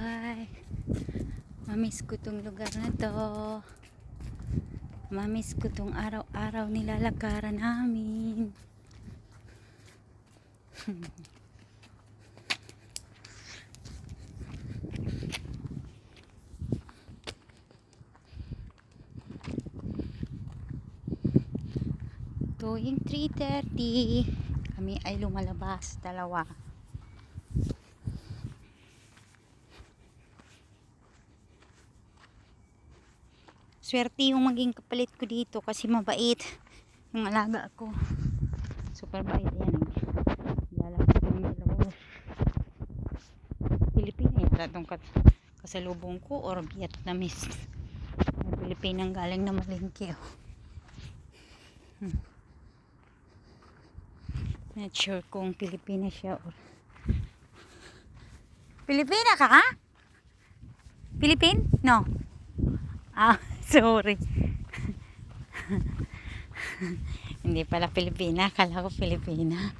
buhay. Mamiss ko tong lugar na to. Mamiss ko tong araw-araw nilalakaran namin. Tuwing 3:30 kami ay lumalabas, dalawa. Swerte yung maging kapalit ko dito kasi mabait yung alaga ko. Super bait yan. Lalaki yung dalawa. Pilipina yata itong kasalubong ko or Vietnamese. Pilipinang galing na malingki. Not sure kung Pilipina siya or Pilipina ka? Pilipin? No. Sorry. Hindi pala Pilipina. Akala ko Pilipina.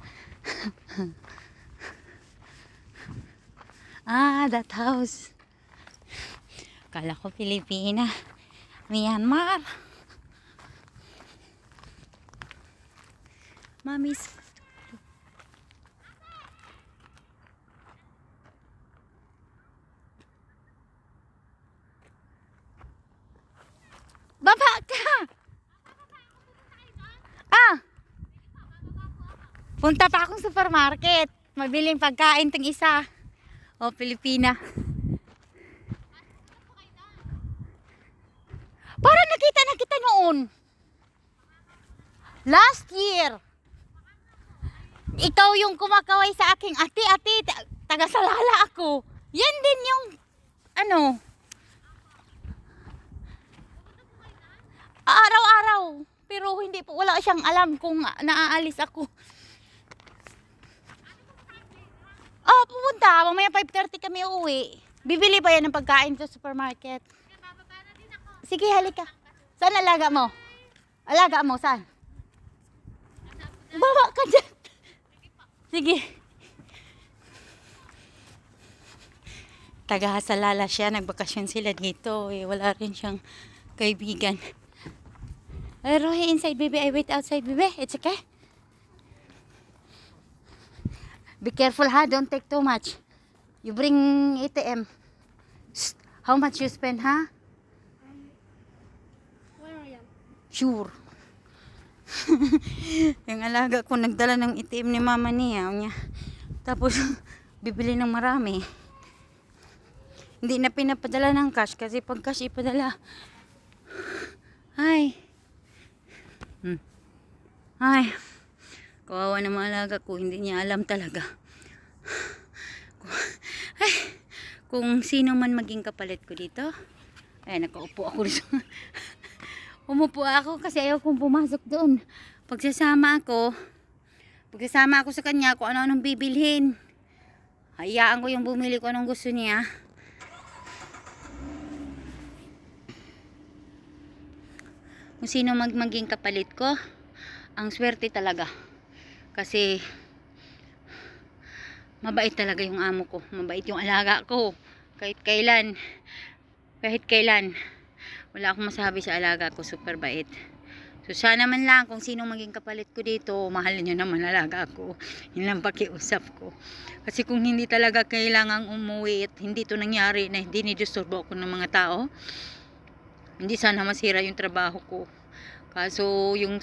That house. Akala ko Pilipina. Myanmar. Mami's. Baba ka! Punta pa akong supermarket. Mabiling pagkain tong isa. Pilipina. Para nakita na kita noon. Last year. Ikaw yung kumakaway sa aking ate, taga-Salala ako. Yan din yung araw-araw. Pero hindi po, wala siyang alam kung naaalis ako. Pupunta. Mamaya 5:30 kami uuwi. Bibili pa yan ng pagkain sa supermarket. Sige, halika. Saan alaga mo? Alaga mo, saan? Baba ka dyan. Sige. Taga-Salala siya. Nagbakasyon sila dito. Wala rin siyang kaibigan. Rohi, inside, baby. I wait outside, baby. It's okay. Be careful, ha? Don't take too much. You bring ATM. Shh. How much you spend, ha? Where I am. Sure. Yung alaga ko nagdala ng ATM ni mama niya. Tapos, bibili ng marami. Hindi na pinapadala ng cash kasi pag cash ipadala. Ay. Ay. Kawawa na mga alaga ko. Hindi niya alam talaga. Ay. Kung sino man maging kapalit ko dito. Ay, nakaupo ako dito. Umupo ako kasi ayaw kong pumasok doon. Pagsasama ako sa kanya kung ano-anong bibilhin. Hayaan ko yung bumili ko anong gusto niya. Kung sino maging kapalit ko, ang swerte talaga. Kasi mabait talaga yung amo ko. Mabait yung alaga ko. Kahit kailan wala akong masabi sa alaga ko. Super bait. So sana man lang kung sino maging kapalit ko dito, mahalin nyo naman alaga ko. Yun lang pakiusap ko. Kasi kung hindi talaga kailangang umuwi at hindi to nangyari na hindi nidisturbo ko ng mga tao, hindi sana masira yung trabaho ko. Kaso yung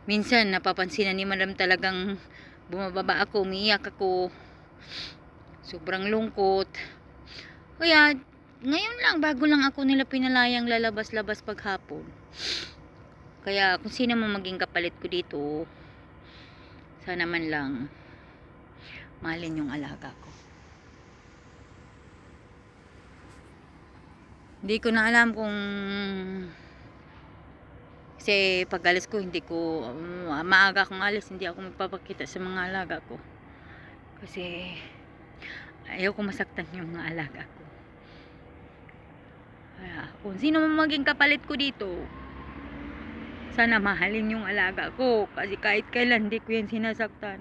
minsan napapansin ni madam talagang bumababa ako, umiiyak ako. Sobrang lungkot. Kaya ngayon lang, bago lang ako nila pinalayang lalabas-labas paghapon. Kaya kung sino man maging kapalit ko dito, sana man lang mahalin yung alaga ko. Hindi ko na alam kung kasi pag alis ko hindi ko maaga akong alis, hindi ako magpapakita sa mga alaga ko kasi ayaw ko masaktan yung mga alaga ko. Kaya kung sino man maging kapalit ko dito, sana mahalin yung alaga ko kasi kahit kailan hindi ko yan sinasaktan.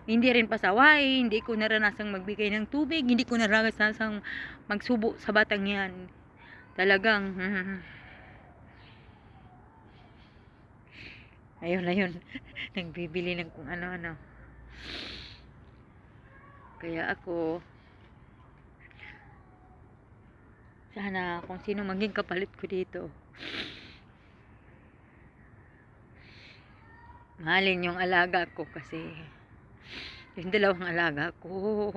Hindi rin pasaway, hindi ko naranasang magbigay ng tubig, hindi ko naranasang magsubo sa batang yan. Talagang, ayun, nagbibili ng kung ano-ano. Kaya ako, sana kung sino maging kapalit ko dito, mahalin yung alaga ko kasi yung dalawang alaga ko,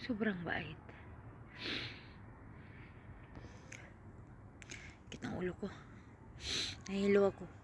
sobrang bait. Kitang ulo ko. Nahilo ako.